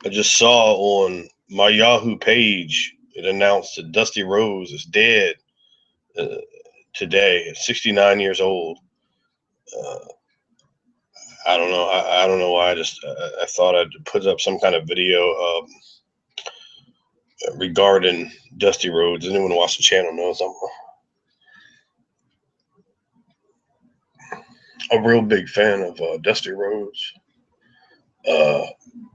I just saw on my Yahoo page it announced that Dusty Rhodes is dead uh, today at 69 years old. Uh, I don't know. I don't know why. I thought I'd put up some kind of video regarding Dusty Rhodes. Anyone who watch the channel knows I'm a real big fan of Dusty Rhodes. Uh,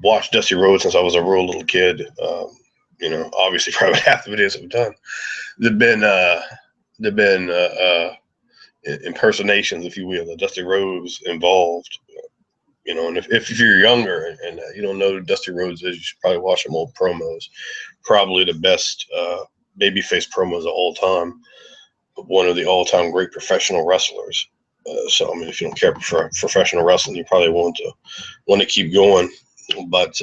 Watched Dusty Rhodes since I was a real little kid. Obviously, probably half the videos I've done. There've been there've been impersonations, if you will, of Dusty Rhodes involved. And if you're younger and you don't know who Dusty Rhodes is, you should probably watch some old promos. Probably the best babyface promos of all time. One of the all-time great professional wrestlers. So I mean, if you don't care for professional wrestling, you probably want to keep going. But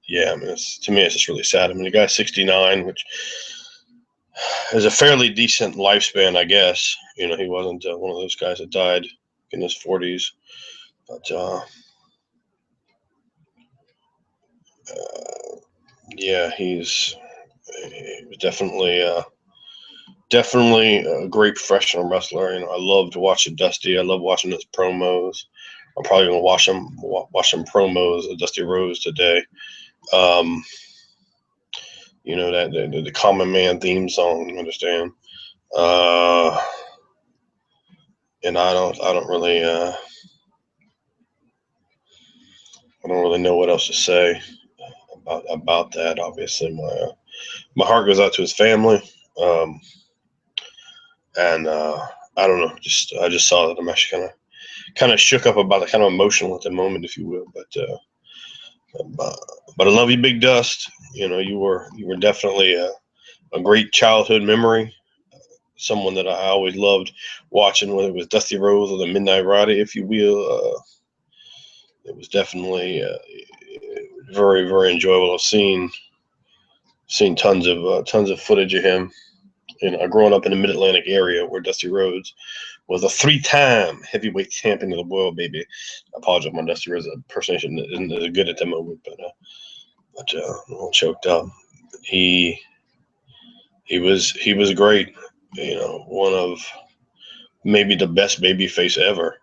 yeah, I mean, to me, it's just really sad. I mean, the guy's 69, which is a fairly decent lifespan, I guess. He wasn't one of those guys that died in his 40s. But yeah, he was definitely a great professional wrestler. I loved watching Dusty. I love watching his promos. I'm probably gonna watch some promos of Dusty Rhodes today. Um, that the Common Man theme song. You understand? Uh, and I don't really know what else to say about that. Obviously, my heart goes out to his family. Um, and I don't know. I just saw that. I'm actually kind of shook up about it, kind of emotional at the moment, if you will. But I love you, Big Dust. You were definitely a great childhood memory. Someone that I always loved watching, whether it was Dusty Rhodes or the Midnight Rider, if you will. It was definitely very, very enjoyable. I've seen tons of footage of him. Growing up in the Mid Atlantic area where Dusty Rhodes was a 3-time heavyweight champion of the world, baby. I apologize, my Dusty Rhodes impersonation isn't as good at the moment, but a little choked up. He was great. One of maybe the best babyface ever.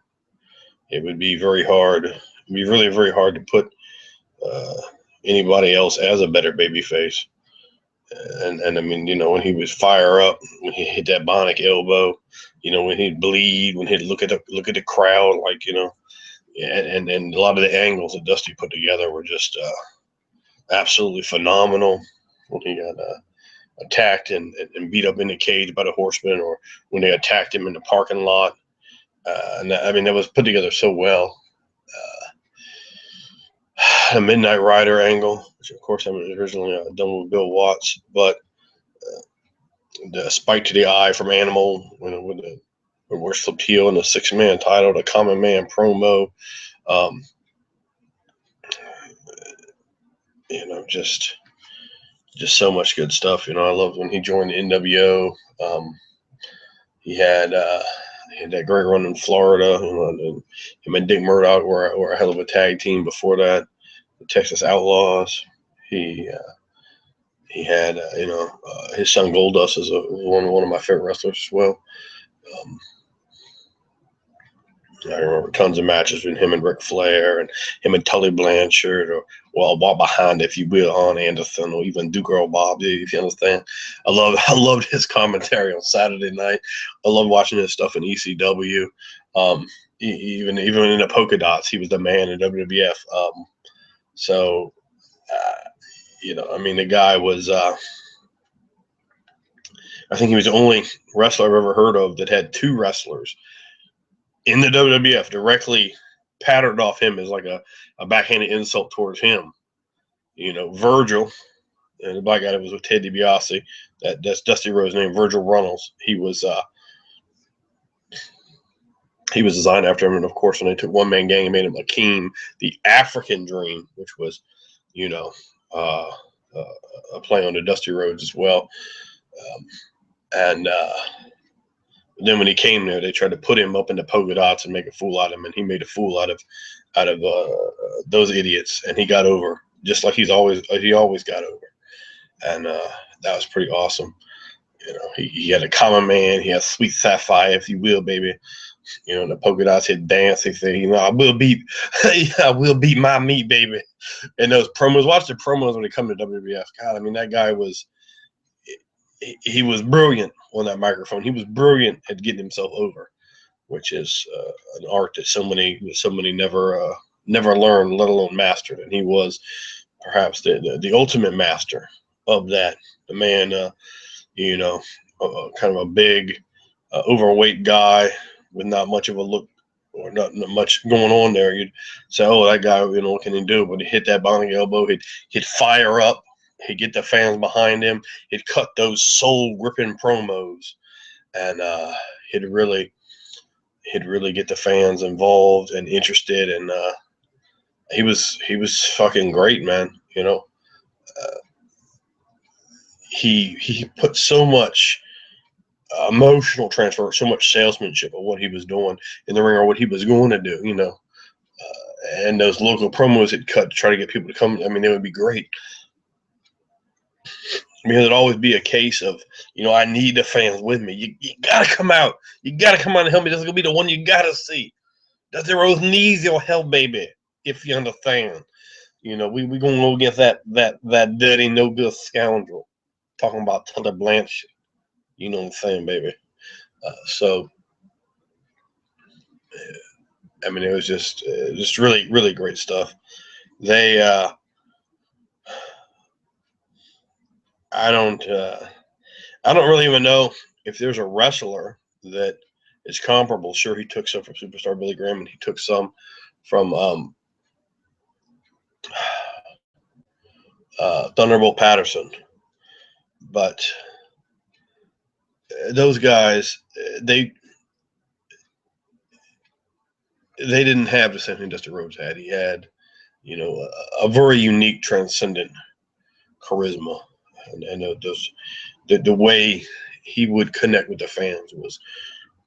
It would be very hard. It'd be really very hard to put uh, anybody else as a better babyface. And I mean, when he was fire up, when he hit that bionic elbow, when he'd bleed, when he'd look at the crowd, like and a lot of the angles that Dusty put together were just absolutely phenomenal. When he got attacked and beat up in the cage by the Horsemen, or when they attacked him in the parking lot, I mean, that was put together so well. A Midnight Rider angle, which of course I was originally done with Bill Watts, but the spike to the eye from Animal with the reverse flip heel and the 6-man title, the Common Man promo, um, just so much good stuff. I loved when he joined the NWO. He had that great run in Florida. And him and Dick Murdoch were a hell of a tag team before that. The Texas Outlaws. He had his son Goldust is one of my favorite wrestlers as well. Um, I remember tons of matches with him and Ric Flair and him and Tully Blanchard, or while behind, if you will, Arn Anderson, or even Duke Earl Bob, if you understand. I loved his commentary on Saturday night. I love watching his stuff in ECW. Even in the polka dots, he was the man in WWF. So, I mean, the guy was. I think he was the only wrestler I've ever heard of that had two wrestlers in the WWF directly patterned off him as like a backhanded insult towards him. Virgil, and the black guy that was with Ted DiBiase, that's Dusty Rhodes' name, Virgil Runnels. He was designed after him, and of course, when they took One Man Gang and made him Akeem, the African Dream, which was, uh, a play on the Dusty Rhodes as well. And then when he came there, they tried to put him up in the polka dots and make a fool out of him, and he made a fool out of those idiots, and he got over. just like he always got over. And that was pretty awesome. You know, he had a common man. He had sweet sapphire, if you will, baby. You know, the polka dots hit dance. He said, you know, I will beat my meat, baby. And those promos, watch the promos when they come to WWF. God, I mean, that guy he was brilliant on that microphone. He was brilliant at getting himself over, which is an art that so many never learned, let alone mastered. And he was perhaps the ultimate master of that. The man, you know, kind of a big, overweight guy with not much of a look or not much going on there. You'd say, oh, that guy, you know, what can he do? But he hit that bounding elbow, he'd fire up, he'd get the fans behind him, he'd cut those soul-ripping promos, and he'd really get the fans involved and interested. And he was fucking great, man. You know, he put so much emotional transfer, so much salesmanship of what he was doing in the ring or what he was going to do, you know. And those local promos he'd cut to try to get people to come, I mean, they would be great. I mean, it'd always be a case of, you know, I need the fans with me. You got to come out. You got to come out and help me. This is going to be the one you got to see. Dusty Rhodes needs your help, baby, if you understand. You know, we going to go against that dirty, no-good scoundrel talking about Tully Blanchard. You know what I'm saying, baby? So, I mean, it was just really, really great stuff. They, I don't really even know if there's a wrestler that is comparable. Sure, he took some from Superstar Billy Graham, and he took some from Thunderbolt Patterson, but those guys, they didn't have the same thing Dusty Rhodes had. He had, you know, a very unique, transcendent charisma, and the way he would connect with the fans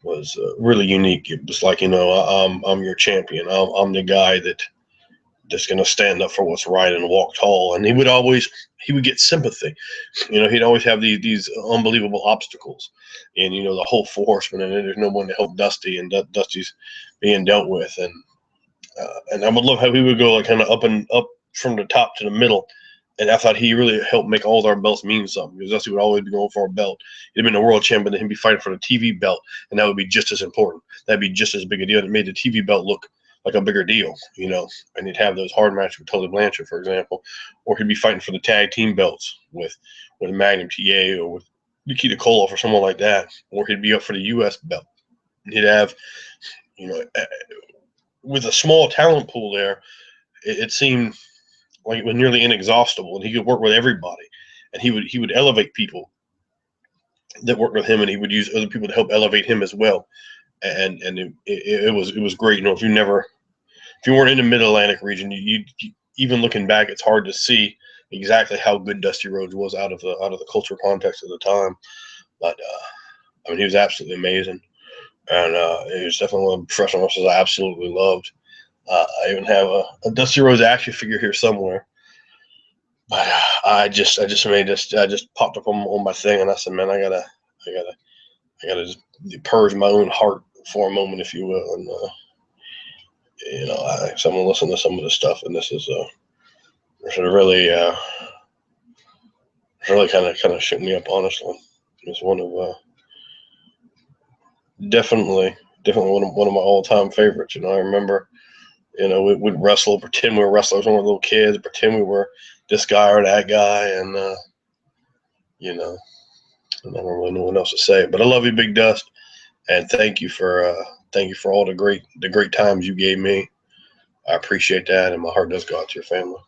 was really unique. It was like, you know, I'm your champion. I'm the guy that's going to stand up for what's right and walk tall. And he would get sympathy. You know, he'd always have these unbelievable obstacles, and, you know, the whole Four Horsemen, and there's no one to help Dusty, and Dusty's being dealt with. And I would love how he would go like kind of up from the top to the middle. And I thought he really helped make all our belts mean something, because Dusty would always be going for a belt. He'd have been a world champion, then he'd be fighting for the TV belt, and that would be just as important. That'd be just as big a deal. It made the TV belt look like a bigger deal, you know. And he'd have those hard matches with Tully Blanchard, for example, or he'd be fighting for the tag team belts with Magnum TA or with Nikita Koloff or someone like that, or he'd be up for the U.S. belt. He'd have, you know, with a small talent pool there, it seemed like it was nearly inexhaustible, and he could work with everybody, and he would elevate people that worked with him, and he would use other people to help elevate him as well. And it was great. You know, if you weren't in the Mid Atlantic region, you even looking back, it's hard to see exactly how good Dusty Rhodes was out of the cultural context of the time. But I mean, he was absolutely amazing, and he was definitely one of the professional wrestlers I absolutely loved. I even have a Dusty Rhodes action figure here somewhere, but I just popped up on my thing, and I said, man, I gotta just purge my own heart for a moment, if you will, and you know, so I'm gonna listen to some of the stuff, and this is really kind of shook me up, honestly. It's one of definitely one of my all-time favorites. You know, I remember, you know, we'd wrestle, pretend we were wrestlers when we were little kids, pretend we were this guy or that guy, and you know, I don't really know what else to say. But I love you, Big Dust, and thank you for all the great times you gave me. I appreciate that, and my heart does go out to your family.